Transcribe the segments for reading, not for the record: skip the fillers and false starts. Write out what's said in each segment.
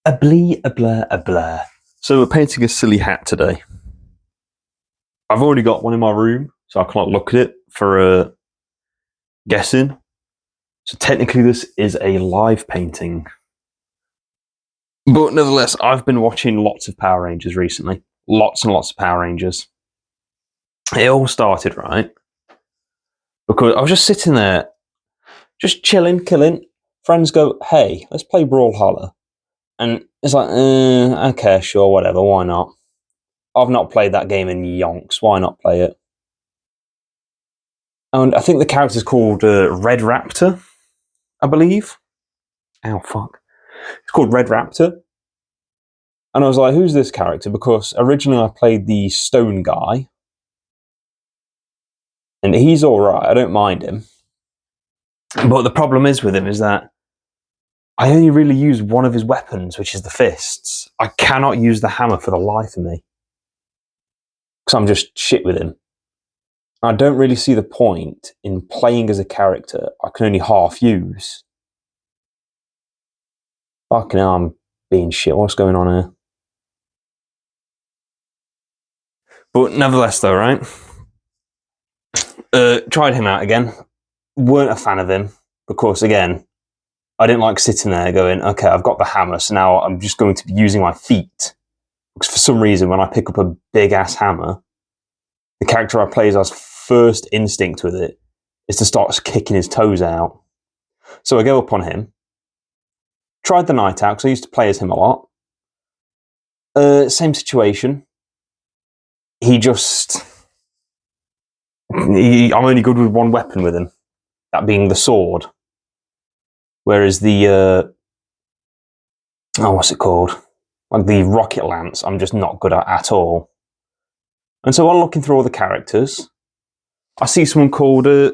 A blee, a blur, a blur. So we're painting a silly hat today. I've already got one in my room, so I can't look at it for guessing. So technically this is a live painting. But nevertheless, I've been watching lots of Power Rangers recently. Lots and lots of Power Rangers. It all started, right? Because I was just sitting there, just chilling, killing. Friends go, hey, let's play Brawlhalla. And it's like, okay, sure, whatever, why not? I've not played that game in yonks, why not play it? And I think the character's called Red Raptor, I believe. Ow, fuck. It's called Red Raptor. And I was like, who's this character? Because originally I played the Stone guy. And he's alright, I don't mind him. But the problem is with him is that I only really use one of his weapons, which is the fists. I cannot use the hammer for the life of me. Because I'm just shit with him. I don't really see the point in playing as a character I can only half use. Fucking hell, I'm being shit. What's going on here? But nevertheless, though, right? Tried him out again. Weren't a fan of him because, again, I didn't like sitting there going, okay, I've got the hammer, so now I'm just going to be using my feet. Because for some reason, when I pick up a big-ass hammer, the character I play as first instinct with it is to start kicking his toes out. So I go up on him. Tried the Night Owl, because I used to play as him a lot. Same situation. I'm only good with one weapon with him, that being the sword. Whereas the, what's it called? Like the rocket lance, I'm just not good at all. And so while looking through all the characters, I see someone called Red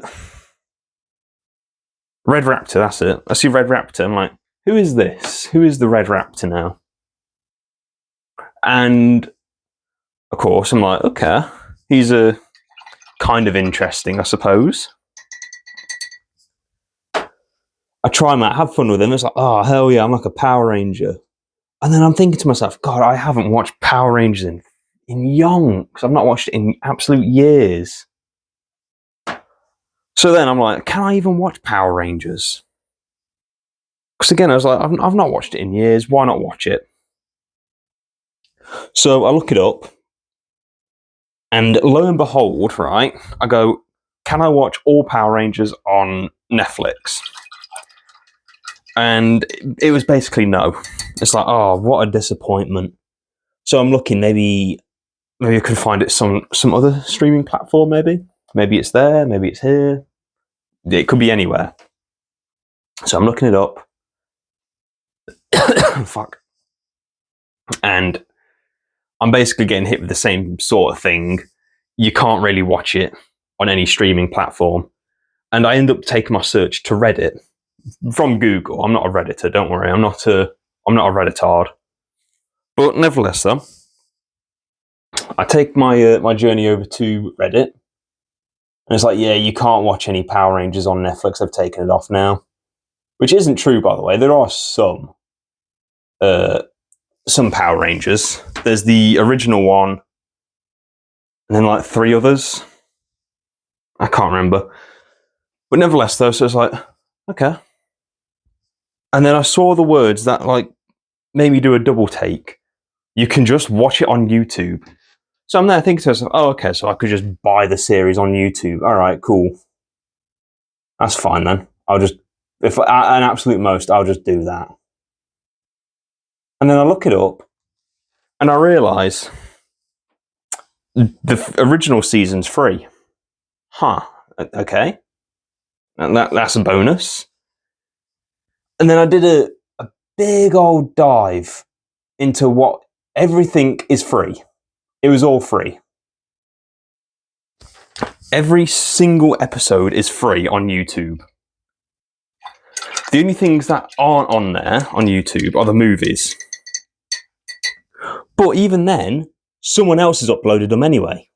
Raptor, that's it. I see Red Raptor, I'm like, who is this? Who is the Red Raptor now? And, of course, I'm like, okay, he's kind of interesting, I suppose. I try him out, have fun with him. It's like, oh, hell yeah, I'm like a Power Ranger. And then I'm thinking to myself, God, I haven't watched Power Rangers in yonks. I've not watched it in absolute years. So then I'm like, can I even watch Power Rangers? Because again, I was like, I've not watched it in years. Why not watch it? So I look it up. And lo and behold, right, I go, can I watch all Power Rangers on Netflix? And it was basically no. It's like, oh, what a disappointment. So I'm looking, maybe I could find it some other streaming platform, maybe. Maybe it's there, maybe it's here. It could be anywhere. So I'm looking it up. Fuck. And I'm basically getting hit with the same sort of thing. You can't really watch it on any streaming platform. And I end up taking my search to Reddit from Google. I'm not a Redditor, don't worry. I'm not a Redditard. But nevertheless, though, I take my journey over to Reddit. And it's like, yeah, you can't watch any Power Rangers on Netflix. They've taken it off now. Which isn't true, by the way. There are some Power Rangers. There's the original one, and then like 3 others. I can't remember. But nevertheless, though, so it's like, okay. And then I saw the words that like made me do a double take. You can just watch it on YouTube. So I'm there thinking to myself, oh, okay, so I could just buy the series on YouTube. All right, cool. That's fine then. I'll just, if at an absolute most, I'll just do that. And then I look it up, and I realise the original season's free. Huh, okay. And that's a bonus. And then I did a big old dive into what everything is free. It was all free. Every single episode is free on YouTube. The only things that aren't on there on YouTube are the movies. But even then, someone else has uploaded them anyway.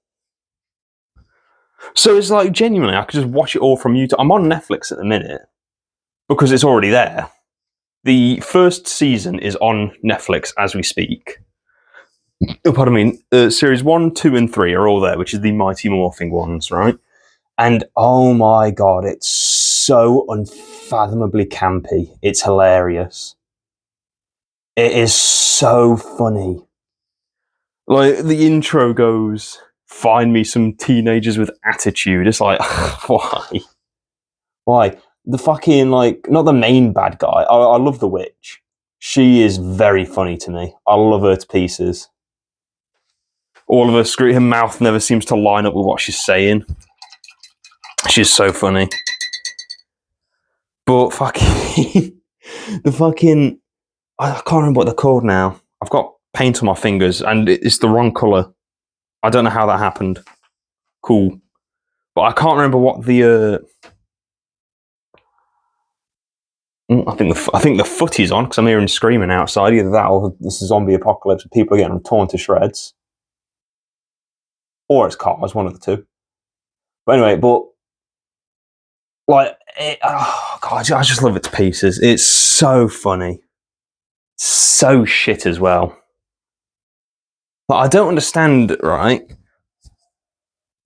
So it's like, genuinely, I could just watch it all from YouTube. I'm on Netflix at the minute because it's already there. The first season is on Netflix as we speak. Oh, pardon me. Series 1, 2, and 3 are all there, which is the Mighty Morphing ones, right? And oh my god, it's so unfathomably campy. It's hilarious. It is so funny. Like, the intro goes, find me some teenagers with attitude. It's like, why? Why? The fucking, like, not the main bad guy. I love the witch. She is very funny to me. I love her to pieces. All of her mouth never seems to line up with what she's saying. She's so funny. But fucking, the fucking, I can't remember what they're called now. I've got paint on my fingers and it's the wrong colour. I don't know how that happened. Cool. But I can't remember what the, I think the footy's on because I'm hearing screaming outside. Either that or this is zombie apocalypse and people are getting torn to shreds. Or it's cars, one of the two. But anyway, like, oh god, I just love it to pieces. It's so funny. So shit as well. But I don't understand, right?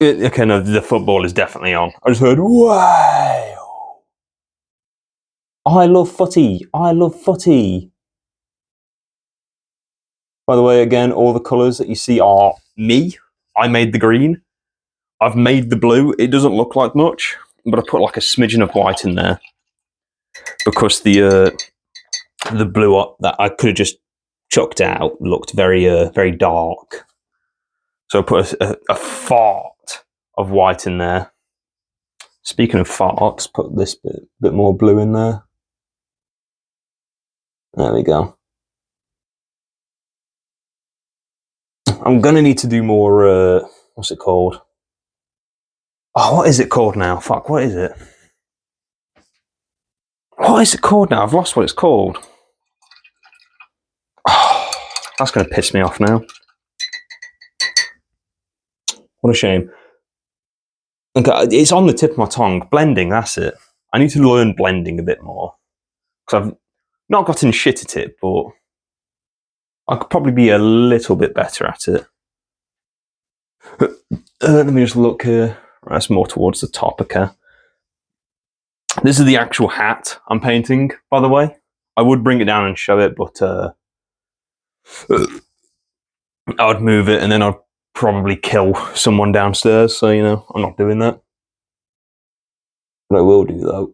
Okay, no, the football is definitely on. I just heard, wow. I love footy. I love footy. By the way, again, all the colours that you see are me. I made the green. I've made the blue. It doesn't look like much, but I put like a smidgen of white in there because the blue up that I could have just chucked out looked very dark. So I put a fart of white in there. Speaking of farts, put this bit more blue in there. There we go. I'm gonna need to do more. What's it called? Oh, what is it called now? Fuck, what is it? What is it called now? I've lost what it's called. Oh, that's gonna piss me off now. What a shame. Okay, it's on the tip of my tongue. Blending, that's it. I need to learn blending a bit more because I've not gotten shit at it, but I could probably be a little bit better at it. Let me just look here. Right, that's more towards the top, okay. This is the actual hat I'm painting, by the way. I would bring it down and show it, but I would move it and then I'd probably kill someone downstairs, so, you know, I'm not doing that. What I will do, though,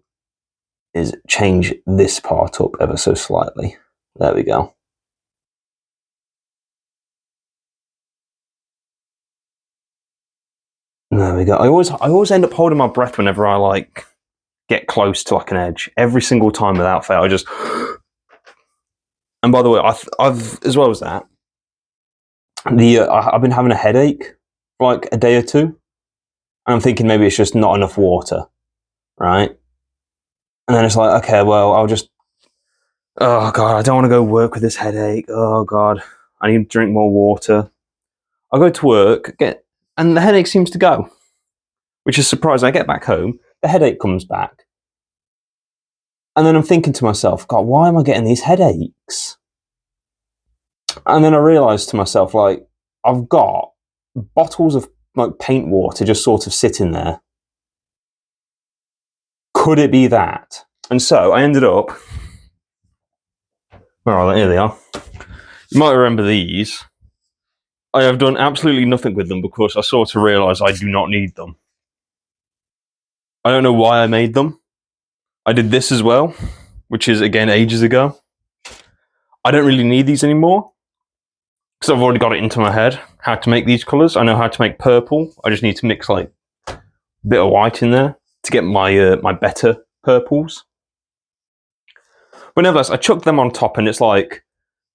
is change this part up ever so slightly. There we go. There we go. I always end up holding my breath whenever I, like, get close to, like, an edge. Every single time without fail, I just... And by the way, I've as well as that, I've been having a headache for, like, a day or two. And I'm thinking maybe it's just not enough water, right? And then it's like, okay, well, I'll just... Oh, God, I don't want to go work with this headache. Oh, God, I need to drink more water. I go to work, and the headache seems to go, which is surprising. I get back home, the headache comes back. And then I'm thinking to myself, God, why am I getting these headaches? And then I realised to myself, like, I've got bottles of, like, paint water just sort of sitting there. Could it be that? And so I ended up... Where are they? Here they are. You might remember these. I have done absolutely nothing with them because I sort of realised I do not need them. I don't know why I made them. I did this as well, which is, again, ages ago. I don't really need these anymore because I've already got it into my head how to make these colours. I know how to make purple. I just need to mix, like, a bit of white in there to get my my better purples. But nevertheless, I chucked them on top and it's like,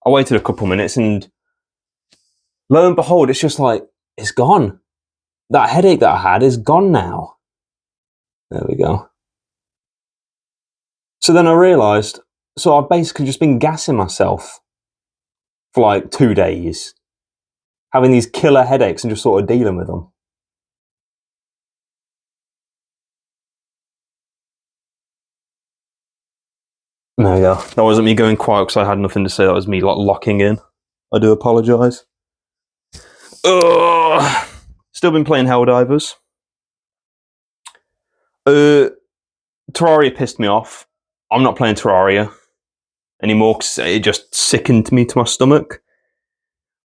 I waited a couple minutes and lo and behold, it's just like, it's gone. That headache that I had is gone now. There we go. So then I realised, so I've basically just been gassing myself for like 2 days, having these killer headaches and just sort of dealing with them. There we go. That wasn't me going quiet because I had nothing to say. That was me locking in. I do apologise. Still been playing Helldivers. Terraria pissed me off. I'm not playing Terraria anymore because it just sickened me to my stomach.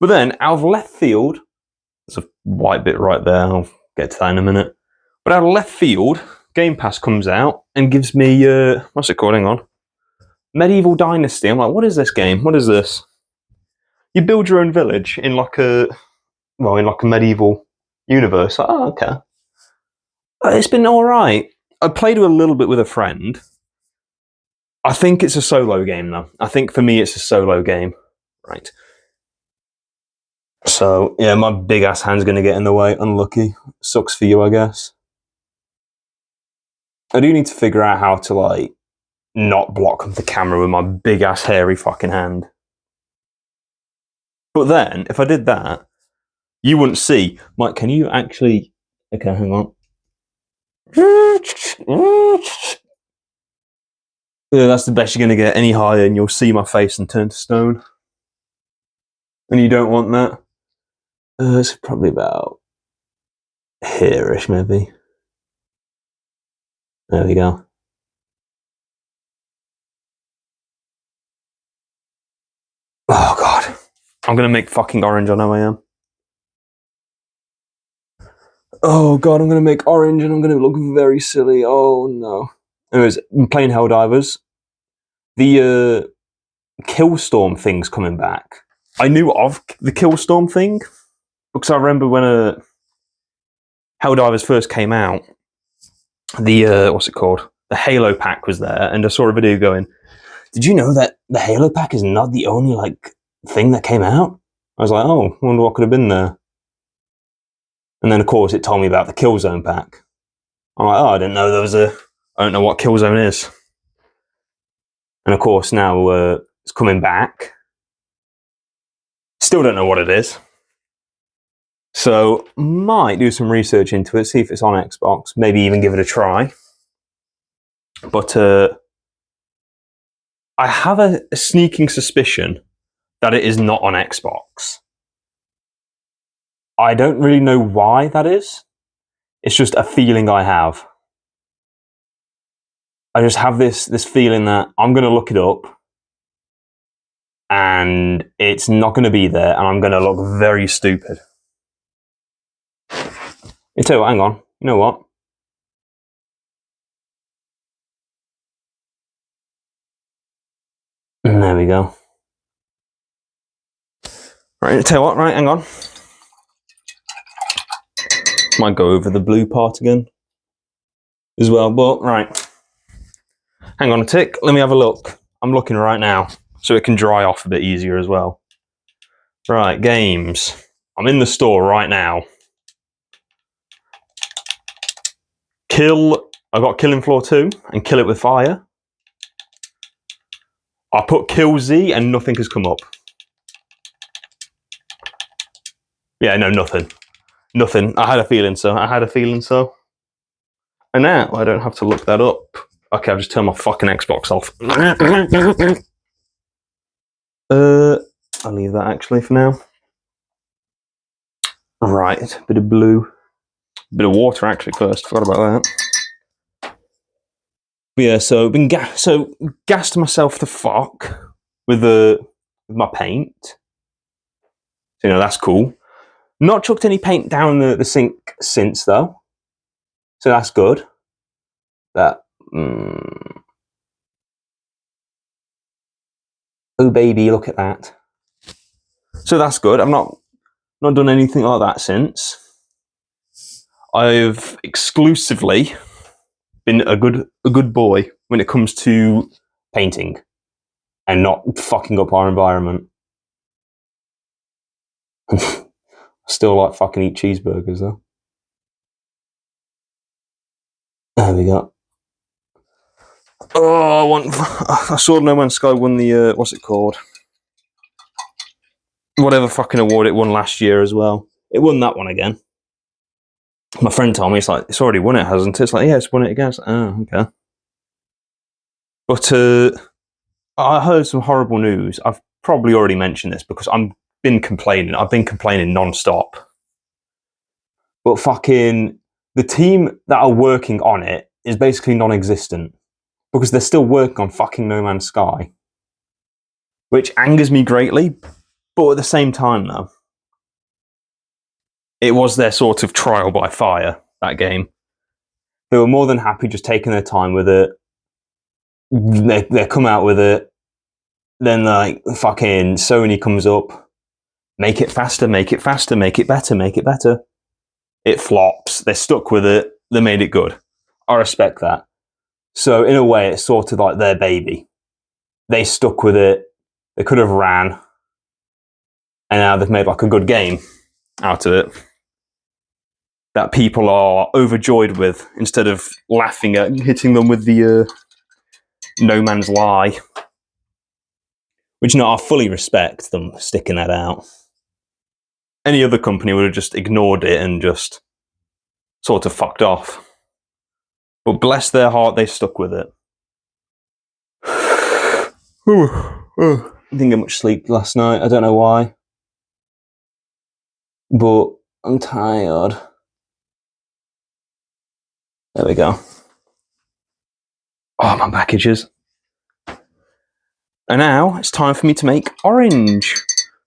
But then, out of left field, there's a white bit right there. I'll get to that in a minute. But out of left field, Game Pass comes out and gives me what's it called? Hang on, Medieval Dynasty. I'm like, what is this game? What is this? You build your own village in like a medieval universe. Like, oh, okay. It's been all right. I played a little bit with a friend. I think it's a solo game though. I think for me it's a solo game, right? So yeah, my big ass hand's gonna get in the way. Unlucky. Sucks for you, I guess. I do need to figure out how to like not block the camera with my big ass hairy fucking hand. But then, if I did that, you wouldn't see. Mike, can you actually? Okay, hang on. Yeah, that's the best you're gonna get. Any higher, and you'll see my face and turn to stone. And you don't want that. It's probably about here-ish, maybe. There we go. Oh god, I'm gonna make fucking orange. I know I am. Oh god, I'm gonna make orange and I'm gonna look very silly. Oh no. Anyways, I'm playing Helldivers. The Killstorm thing's coming back. I knew of the Killstorm thing because I remember when Helldivers first came out. The what's it called? The Halo pack was there, and I saw a video going, "Did you know that the Halo pack is not the only like thing that came out?" I was like, "Oh, I wonder what could have been there." And then of course it told me about the Killzone pack. I'm like, "Oh, I didn't know there was a. I don't know what Killzone is." And of course now it's coming back. Still don't know what it is. So might do some research into it, see if it's on Xbox, maybe even give it a try. But I have a sneaking suspicion that it is not on Xbox. I don't really know why that is. It's just a feeling I have. I just have this feeling that I'm going to look it up and it's not going to be there and I'm going to look very stupid. You tell you what, hang on. You know what? And there we go. Right, tell you what, right, hang on. Might go over the blue part again as well, but right. Hang on a tick, let me have a look. I'm looking right now, so it can dry off a bit easier as well. Right, games. I'm in the store right now. I got Killing Floor 2 and Kill It With Fire. I put Kill Z and nothing has come up. Yeah, no, nothing. Nothing. I had a feeling so. And now I don't have to look that up. Okay, I've just turned my fucking Xbox off. I'll leave that actually for now. Right, bit of blue. Bit of water actually first. Forgot about that. But yeah, so gassed myself the fuck with my paint. So, that's cool. Not chucked any paint down the sink since though. So that's good. Oh baby, look at that. So that's good. I've not done anything like that since. I've exclusively been a good boy when it comes to painting and not fucking up our environment. Still like fucking eat cheeseburgers though. There we go. Oh, I saw No Man's Sky won the what's it called? Whatever fucking award it won last year as well. It won that one again. My friend told me it's already won it, hasn't it? It's like, yeah, it's won it again. Like, oh, okay. But I heard some horrible news. I've probably already mentioned this because I've been complaining non-stop. But fucking the team that are working on it is basically non-existent because they're still working on fucking No Man's Sky, which angers me greatly. But at the same time, though, it was their sort of trial by fire, that game. They were more than happy just taking their time with it. They come out with it. Then, like, fucking Sony comes up. Make it faster, make it faster, make it better, make it better. It flops. They're stuck with it. They made it good. I respect that. So, in a way, it's sort of like their baby. They stuck with it. They could have ran. And now they've made like a good game out of it that people are overjoyed with instead of laughing at hitting them with the No Man's Lie. Which, I fully respect them sticking that out. Any other company would have just ignored it and just sort of fucked off. But bless their heart, they stuck with it. I didn't get much sleep last night. I don't know why. But I'm tired. There we go. Oh, my back itches. And now it's time for me to make orange.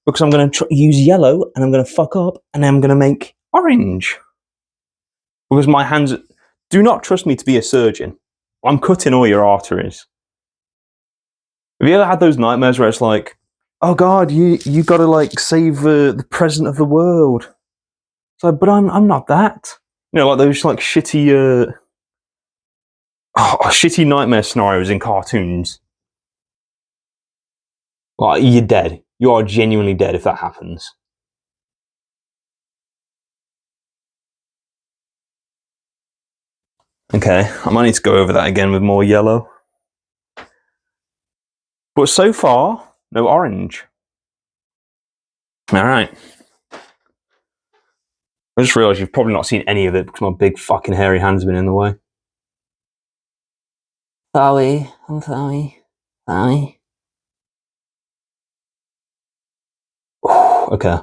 Because I'm going to use yellow and I'm going to fuck up and then I'm going to make orange. Because my hands... Do not trust me to be a surgeon. I'm cutting all your arteries. Have you ever had those nightmares where it's like, oh God, you got to like save the president of the world? It's like, but I'm not that. You know, like those like shitty shitty nightmare scenarios in cartoons. Like, you're dead. You are genuinely dead if that happens. Okay, I might need to go over that again with more yellow. But so far, no orange. Alright. I just realised you've probably not seen any of it because my big fucking hairy hands have been in the way. Sorry, I'm sorry. Sorry. Okay.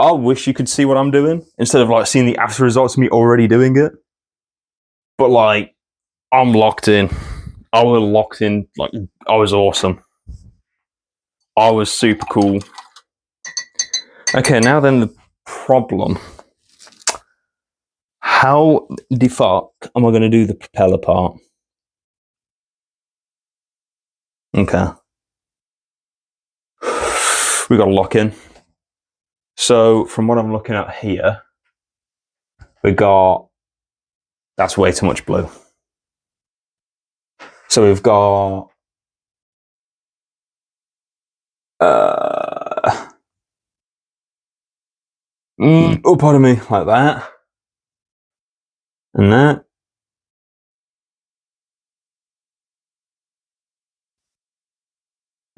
I wish you could see what I'm doing instead of like seeing the after results of me already doing it. But like, I'm locked in. I was locked in. Like, I was awesome. I was super cool. Okay, now then the problem. How the fuck am I going to do the propeller part? Okay. We got to lock in. So from what I'm looking at here, we got... That's way too much blue. So we've got... oh, pardon me, like that. And that.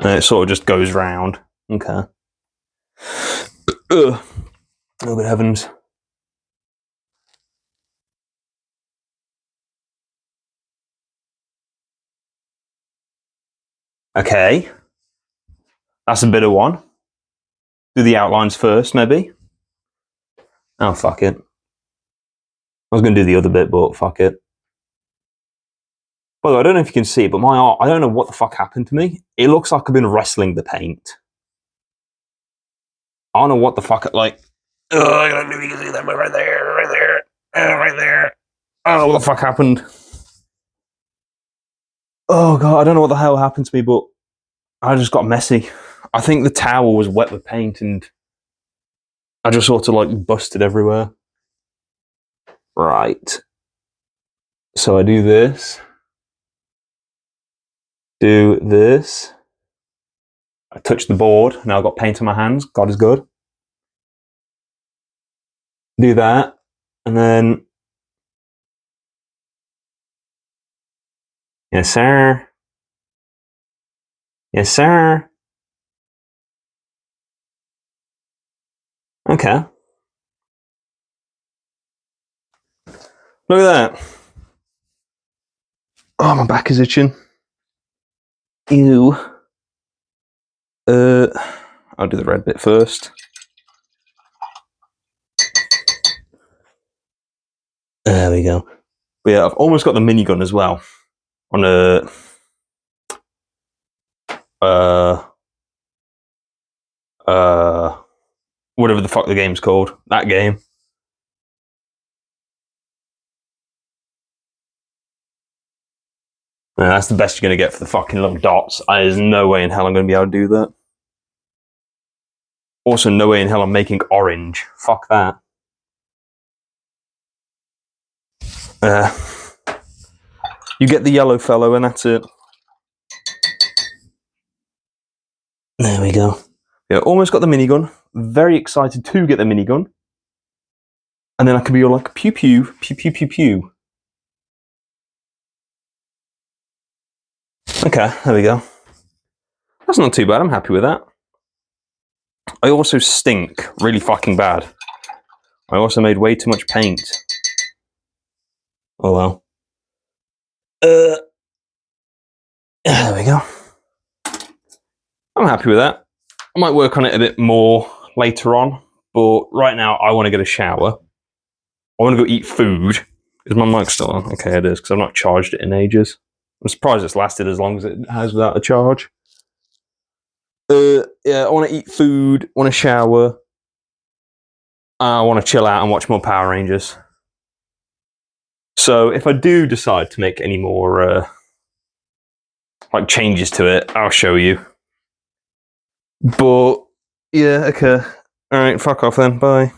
And it sort of just goes round. Okay. Oh, good heavens. Okay. That's a bit of one. Do the outlines first, maybe. Oh, fuck it. I was going to do the other bit, but fuck it. By the way, I don't know if you can see it, but my art, I don't know what the fuck happened to me. It looks like I've been wrestling the paint. I don't know what the fuck, like... I don't know if you can see that, but right there, right there. I don't know what the fuck happened. Oh, God, I don't know what the hell happened to me, but I just got messy. I think the towel was wet with paint and I just sort of like busted everywhere. Right. So I do this. Do this. I touch the board. Now I've got paint on my hands. God is good. Do that. And then... Yes, sir. Yes, sir. Okay. Look at that. Oh, my back is itching. Ew. I'll do the red bit first. There we go. But yeah, I've almost got the minigun as well. On a... whatever the fuck the game's called. That game. Yeah, that's the best you're going to get for the fucking little dots. There's no way in hell I'm going to be able to do that. Also, no way in hell I'm making orange. Fuck that. You get the yellow fellow and that's it. There we go. Yeah, almost got the minigun. Very excited to get the minigun. And then I can be all like, pew pew, pew pew pew pew. Okay, there we go. That's not too bad, I'm happy with that. I also stink really fucking bad. I also made way too much paint. Oh well. There we go. I'm happy with that. I might work on it a bit more later on, but right now I want to get a shower. I want to go eat food. Is my mic still on? Okay, it is, because I've not charged it in ages. I'm surprised it's lasted as long as it has without a charge. Yeah, I want to eat food, want to shower. I want to chill out and watch more Power Rangers. So if I do decide to make any more like changes to it, I'll show you. But yeah, okay. Alright, fuck off then. Bye.